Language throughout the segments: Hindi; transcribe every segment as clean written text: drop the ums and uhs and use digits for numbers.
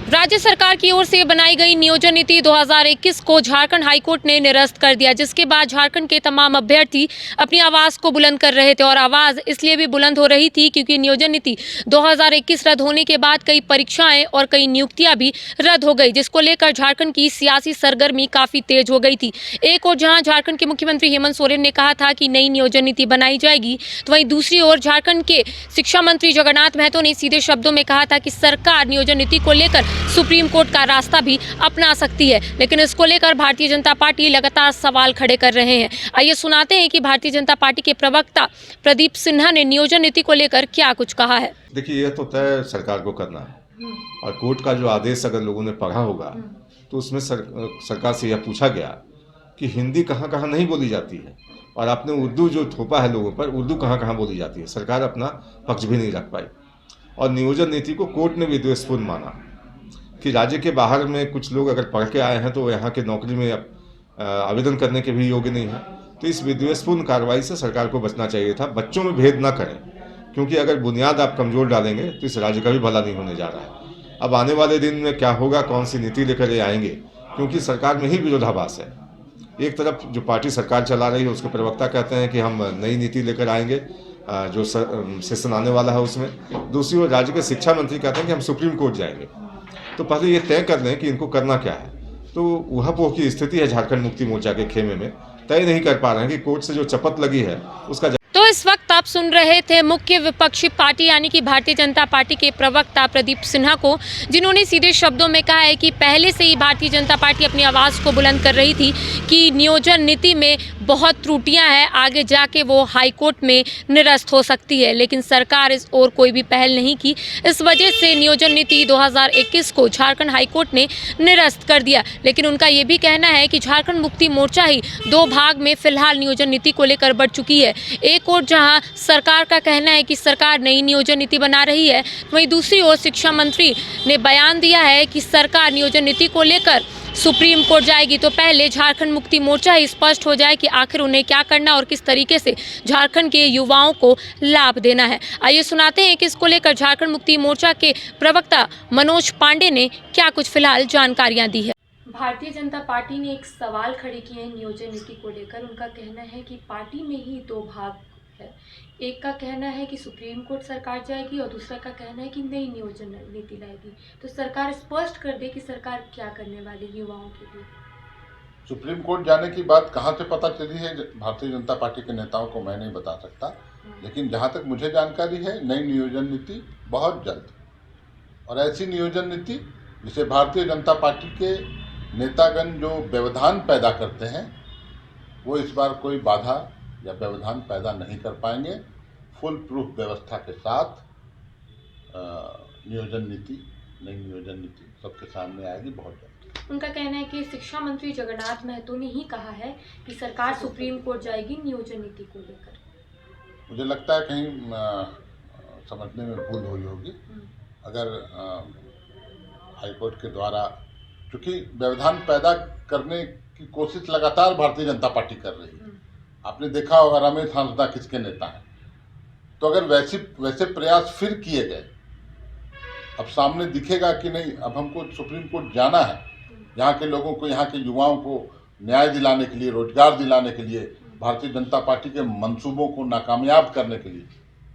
राज्य सरकार की ओर से बनाई गई नियोजन नीति 2021 को झारखंड हाईकोर्ट ने निरस्त कर दिया, जिसके बाद झारखंड के तमाम अभ्यर्थी अपनी आवाज को बुलंद कर रहे थे। और आवाज इसलिए भी बुलंद हो रही थी क्योंकि नियोजन नीति 2021 रद्द होने के बाद कई परीक्षाएं और कई नियुक्तियां भी रद्द हो गई, जिसको लेकर झारखंड की सियासी सरगर्मी काफी तेज हो गई थी। एक और जहां झारखंड के मुख्यमंत्री हेमंत सोरेन ने कहा था कि नई नियोजन नीति बनाई जाएगी, तो वहीं दूसरी ओर झारखंड के शिक्षा मंत्री जगन्नाथ महतो ने सीधे शब्दों में कहा था कि सरकार नियोजन नीति को लेकर सुप्रीम कोर्ट का रास्ता भी अपना सकती है। लेकिन इसको लेकर भारतीय जनता पार्टी लगातार सवाल खड़े कर रहे हैं। आइए सुनाते हैं कि भारतीय जनता पार्टी के प्रवक्ता प्रदीप सिन्हा ने नियोजन नीति को लेकर क्या कुछ कहा है। देखिए, यह तो तय सरकार को करना है और कोर्ट का जो आदेश अगर लोगों ने पढ़ा होगा तो उसमें सरकार से यह पूछा गया कि हिंदी कहाँ कहाँ नहीं बोली जाती है और आपने उर्दू जो थोपा है लोगों पर, उर्दू कहाँ कहाँ बोली जाती है। सरकार अपना पक्ष भी नहीं रख पाई और नियोजन नीति को कोर्ट ने भी द्वेषपूर्ण माना कि राज्य के बाहर में कुछ लोग अगर पढ़ के आए हैं तो यहाँ के नौकरी में आवेदन करने के भी योग्य नहीं है। तो इस विद्वेषपूर्ण कार्रवाई से सरकार को बचना चाहिए था। बच्चों में भेद ना करें, क्योंकि अगर बुनियाद आप कमज़ोर डालेंगे तो इस राज्य का भी भला नहीं होने जा रहा है। अब आने वाले दिन में क्या होगा, कौन सी नीति लेकर ये आएंगे, क्योंकि सरकार में ही विरोधाभास है। एक तरफ जो पार्टी सरकार चला रही है उसके प्रवक्ता कहते हैं कि हम नई नीति लेकर आएंगे जो सेशन आने वाला है उसमें। दूसरी ओर राज्य के शिक्षा मंत्री कहते हैं कि हम सुप्रीम कोर्ट जाएंगे। तो पहले ये तय कर लें कि इनको करना क्या है। तो ऊहापोह की स्थिति है झारखंड मुक्ति मोर्चा के खेमे में। तय नहीं कर पा रहे हैं कि कोर्ट से जो शपथ लगी है उसका। तो इस वक्त आप सुन रहे थे मुख्य विपक्षी पार्टी यानी कि भारतीय जनता पार्टी के प्रवक्ता प्रदीप सिन्हा को, जिन्होंने सीधे शब्दों में कहा है कि पहले से ही भारतीय जनता पार्टी अपनी आवाज़ को बुलंद कर रही थी कि नियोजन नीति में बहुत त्रुटियां हैं, आगे जाके वो हाईकोर्ट में निरस्त हो सकती है। लेकिन सरकार इस ओर कोई भी पहल नहीं की। इस वजह से नियोजन नीति 2021 को झारखंड हाईकोर्ट ने निरस्त कर दिया। लेकिन उनका ये भी कहना है कि झारखंड मुक्ति मोर्चा ही दो भाग में फिलहाल नियोजन नीति को लेकर बढ़ चुकी है। एक और जहां सरकार का कहना है कि सरकार नई नियोजन नीति बना रही है, वहीं दूसरी ओर शिक्षा मंत्री ने बयान दिया है कि सरकार नियोजन नीति को लेकर सुप्रीम कोर्ट जाएगी। तो पहले झारखंड मुक्ति मोर्चा ही स्पष्ट हो जाए कि आखिर उन्हें क्या करना और किस तरीके से झारखंड के युवाओं को लाभ देना है। आइए सुनाते हैं कि इसको लेकर झारखंड मुक्ति मोर्चा के प्रवक्ता मनोज पांडे ने क्या कुछ फिलहाल जानकारियां दी है। भारतीय जनता पार्टी ने एक सवाल खड़े किए हैं नियोजन नीति को लेकर। उनका कहना है कि पार्टी में ही दो भाग है। एक का कहना है कि सुप्रीम कोर्ट सरकार जाएगी और दूसरा का कहना है कि नई नियोजन नीति लाएगी। तो सरकार स्पष्ट कर दे कि सरकार क्या करने वाली युवाओं के लिए। सुप्रीम कोर्ट जाने की बात कहां से पता चली है भारतीय जनता पार्टी के नेताओं को मैं नहीं बता सकता, लेकिन जहां तक मुझे जानकारी है नई नियोजन नीति बहुत जल्द, और ऐसी नियोजन नीति जिसे भारतीय जनता पार्टी के नेतागण जो व्यवधान पैदा करते हैं वो इस बार कोई बाधा या व्यवधान पैदा नहीं कर पाएंगे। फुल प्रूफ व्यवस्था के साथ नियोजन नीति, नई नियोजन नीति सबके सामने आएगी बहुत जल्द। उनका कहना है कि शिक्षा मंत्री जगन्नाथ महतो ने ही कहा है कि सरकार सुप्रीम कोर्ट जाएगी नियोजन नीति को लेकर। मुझे लगता है कहीं समझने में भूल हुई होगी। अगर हाईकोर्ट के द्वारा, क्योंकि व्यवधान पैदा करने की कोशिश लगातार भारतीय जनता पार्टी कर रही है। आपने देखा होगा रमेश हांसदा किसके नेता हैं। तो अगर वैसे प्रयास फिर किए गए, अब सामने दिखेगा कि नहीं अब हमको सुप्रीम कोर्ट जाना है यहाँ के लोगों को, यहाँ के युवाओं को न्याय दिलाने के लिए, रोजगार दिलाने के लिए, भारतीय जनता पार्टी के मंसूबों को नाकामयाब करने के लिए,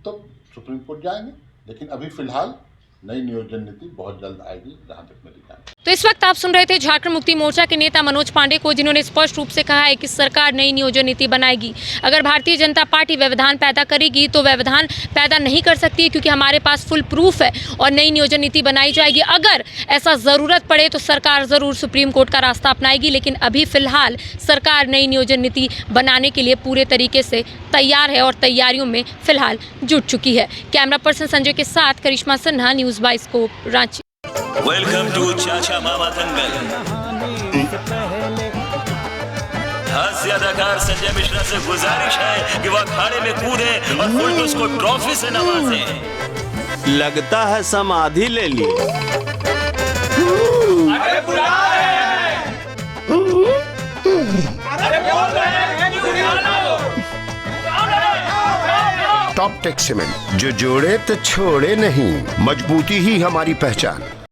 तो सुप्रीम कोर्ट जाएंगे। लेकिन अभी फिलहाल नई नियोजन नीति बहुत जल्द आएगी जहां तक मेरी जानकारी। तो इस वक्त आप सुन रहे थे झारखंड मुक्ति मोर्चा के नेता मनोज पांडे को, जिन्होंने स्पष्ट रूप से कहा है कि सरकार नई नियोजन नीति बनाएगी। अगर भारतीय जनता पार्टी व्यवधान पैदा करेगी तो व्यवधान पैदा नहीं कर सकती है, क्योंकि हमारे पास फुल प्रूफ है और नई नियोजन नीति बनाई जाएगी। अगर ऐसा जरूरत पड़े तो सरकार जरूर सुप्रीम कोर्ट का रास्ता अपनाएगी। लेकिन अभी फिलहाल सरकार नई नियोजन नीति बनाने के लिए पूरे तरीके से तैयार है और तैयारियों में फिलहाल जुट चुकी है। कैमरा पर्सन संजय के साथ Karishma Sinha, news bioscope, Ranchi. Welcome to Chacha Mama दंगल। हास्य अदाकार संजय मिश्रा से गुजारिश है कि वह अखाड़े में कूदे और फुलटूस को ट्रॉफी से नवाजे। लगता है समाधि ले ली। अरे बुला रहे हैं। अरे बोल रहे हैं। टॉप टेक सीमेंट, जो जोड़े तो छोड़े नहीं, मजबूती ही हमारी पहचान।